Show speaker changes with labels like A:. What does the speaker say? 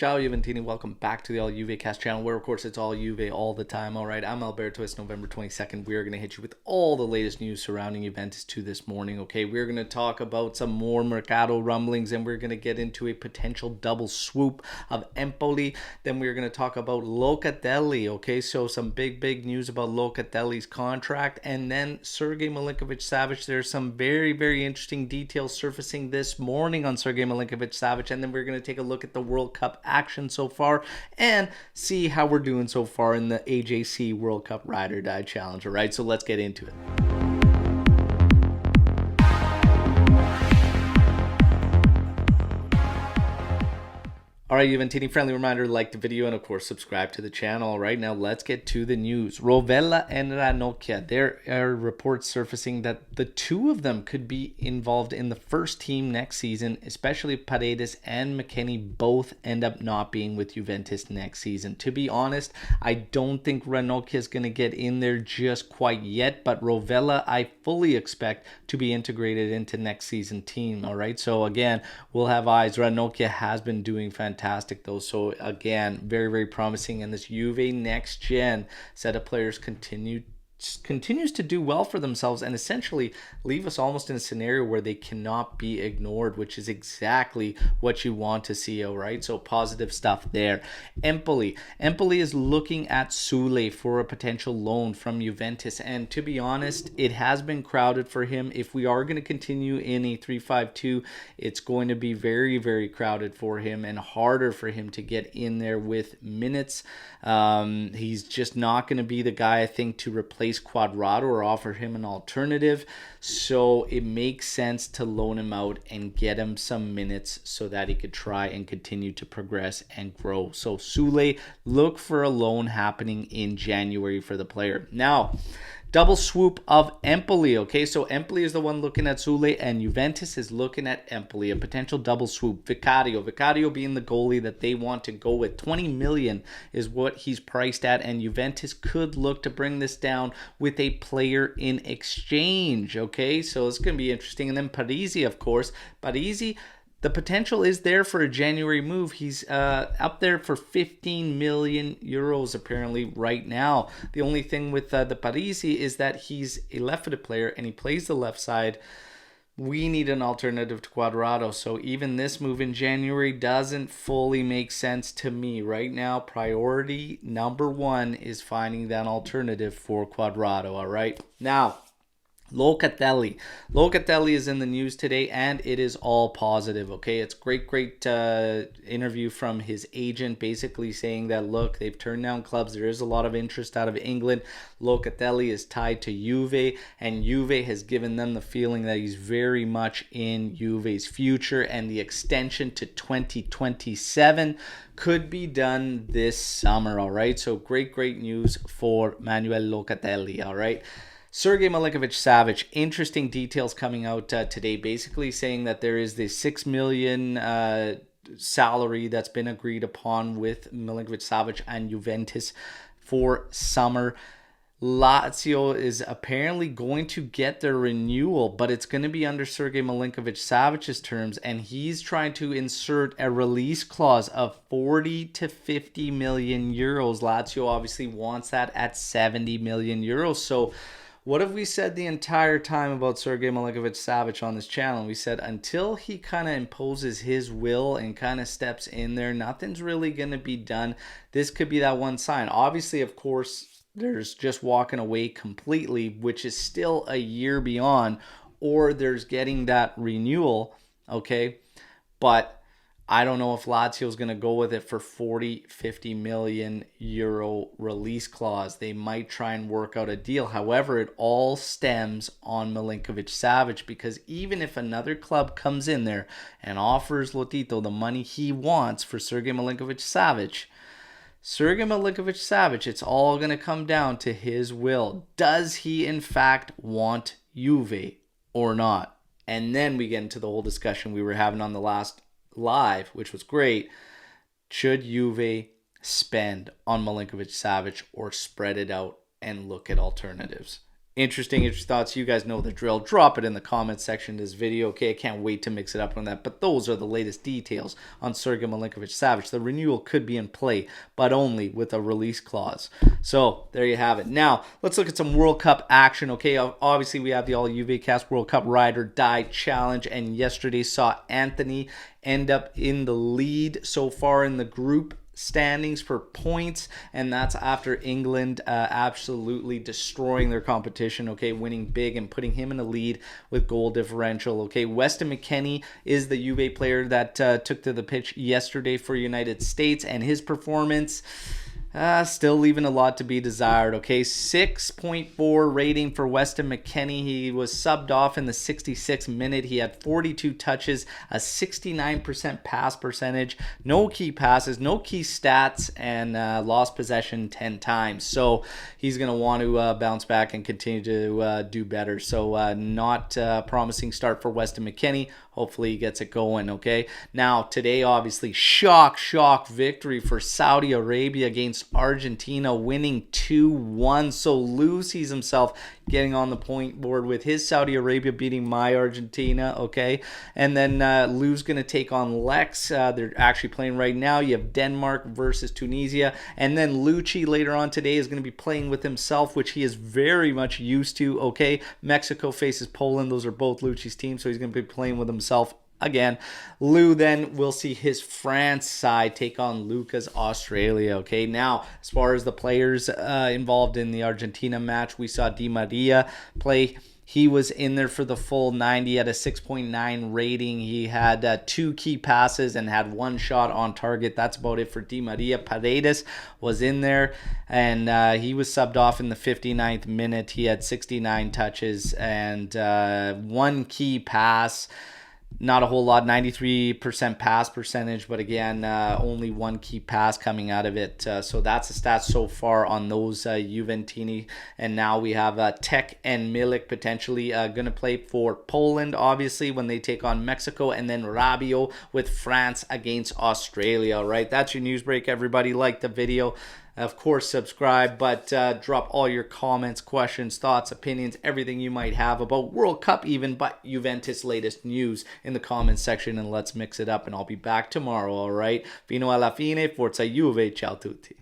A: Ciao Juventini, welcome back to the All Juve Cast channel, where of course it's all Juve all the time. All right, I'm Alberto. It's November 22nd. We are going to hit you with all the latest news surrounding Juventus this morning. Okay, we're going to talk about some more Mercato rumblings, and we're going to get into a potential double swoop of Empoli. Then we're going to talk about Locatelli. Okay, so some big news about Locatelli's contract, and then Sergej Milinkovic-Savic. There's some very interesting details surfacing this morning on Sergej Milinkovic-Savic, and then we're going to take a look at the World Cup action so far and see how we're doing so far in the AJC World Cup Ride or Die Challenge. All right, so let's get into it. All right, Juventini, friendly reminder, like the video and, of course, subscribe to the channel. All right, now let's get to the news. Rovella and Ranocchia, there are reports surfacing that the two of them could be involved in the first team next season, especially if Paredes and McKennie both end up not being with Juventus next season. To be honest, I don't think Ranocchia is going to get in there just quite yet, but Rovella, I fully expect to be integrated into next season team. All right, so again, we'll have eyes. Ranocchia has been doing fantastic though, so again, very promising, and this Juve next gen set of players continues to do well for themselves and essentially leave us almost in a scenario where they cannot be ignored, which is exactly what you want to see. All right, so positive stuff there. Empoli is looking at Sule for a potential loan from Juventus, and to be honest, it has been crowded for him. If we are going to continue in a 3-5-2, it's going to be very crowded for him and harder for him to get in there with minutes. He's just not going to be the guy, I think, to replace Quadrado or offer him an alternative. So it makes sense to loan him out and get him some minutes so that he could try and continue to progress and grow. So Sule, look for a loan happening in January for the player. Now, double swoop of Empoli. Okay, so Empoli is the one looking at Sule, and Juventus is looking at Empoli. A potential double swoop. Vicario being the goalie that they want to go with. 20 million is what he's priced at, and Juventus could look to bring this down with a player in exchange. Okay, so it's going to be interesting. And then Parisi, of course. Parisi, the potential is there for a January move. He's up there for 15 million euros apparently right now. The only thing with the Parisi is that he's a left-footed player and he plays the left side. We need an alternative to Quadrado, so even this move in January doesn't fully make sense to me. Right now, priority number one is finding that alternative for Quadrado, all right? Now, Locatelli is in the news today, and it is all positive. Okay, it's great interview from his agent, basically saying that, look, they've turned down clubs. There is a lot of interest out of England. Locatelli is tied to Juve, and Juve has given them the feeling that he's very much in Juve's future, and the extension to 2027 could be done this summer. All right, so great news for Manuel Locatelli. All right. Sergej Milinkovic-Savic, interesting details coming out today, basically saying that there is this 6 million salary that's been agreed upon with Milinkovic-Savic and Juventus for summer. Lazio is apparently going to get their renewal, but it's going to be under Sergej Milinkovic-Savic's terms, and he's trying to insert a release clause of 40 to 50 million euros. Lazio obviously wants that at 70 million euros. So what have we said the entire time about Sergej Milinkovic-Savic on this channel? We said until he kind of imposes his will and kind of steps in there, nothing's really going to be done. This could be that one sign. Obviously, of course, there's just walking away completely, which is still a year beyond, or there's getting that renewal, okay? But I don't know if Lazio is going to go with it for 40, 50 million euro release clause. They might try and work out a deal. However, it all stems on Milinkovic-Savic, because even if another club comes in there and offers Lotito the money he wants for Sergej Milinkovic-Savic, it's all going to come down to his will. Does he in fact want Juve or not? And then we get into the whole discussion we were having on the last live, which was great. Should Juve spend on Milinkovic-Savic or spread it out and look at alternatives? Interesting thoughts. You guys know the drill. Drop it in the comments section of this video. Okay, I can't wait to mix it up on that. But those are the latest details on Sergei Milinkovic-Savic. The renewal could be in play, but only with a release clause. So there you have it. Now let's look at some World Cup action. Okay, obviously we have the All Juve Cast World Cup Ride or Die Challenge, and yesterday saw Anthony end up in the lead so far in the group standings for points, and that's after England absolutely destroying their competition, okay, winning big and putting him in a lead with goal differential. Okay, Weston McKennie is the Juve player that took to the pitch yesterday for United States, and his performance still leaving a lot to be desired. Okay, 6.4 rating for Weston McKennie. He was subbed off in the 66th minute. He had 42 touches, a 69% pass percentage, no key passes, no key stats, and lost possession 10 times. So he's going to want to bounce back and continue to do better. So not a promising start for Weston McKennie. Hopefully he gets it going, okay? Now, today, obviously, shock victory for Saudi Arabia against Argentina, winning 2-1. So Lou sees himself getting on the point board with his Saudi Arabia beating my Argentina, okay? And then Lou's going to take on Lex. They're actually playing right now. You have Denmark versus Tunisia. And then Lucci later on today is going to be playing with himself, which he is very much used to, okay? Mexico faces Poland. Those are both Lucci's teams, so he's going to be playing with himself again. Lou then will see his France side take on Luca's Australia. Okay, now as far as the players involved in the Argentina match, we saw Di Maria play. He was in there for the full 90 at a 6.9 rating. He had 2 key passes and had 1 shot on target. That's about it for Di Maria. Paredes was in there, and he was subbed off in the 59th minute. He had 69 touches and 1 key pass. Not a whole lot, 93% pass percentage, but again, only 1 key pass coming out of it. So that's the stats so far on those Juventini. And now we have Tech and Milik potentially going to play for Poland, obviously, when they take on Mexico. And then Rabiot with France against Australia. All right, that's your news break, everybody. Like the video. Of course, subscribe, but drop all your comments, questions, thoughts, opinions, everything you might have about World Cup even, but Juventus latest news in the comments section, and let's mix it up, and I'll be back tomorrow, all right? Fino alla fine, forza Juve, ciao tutti.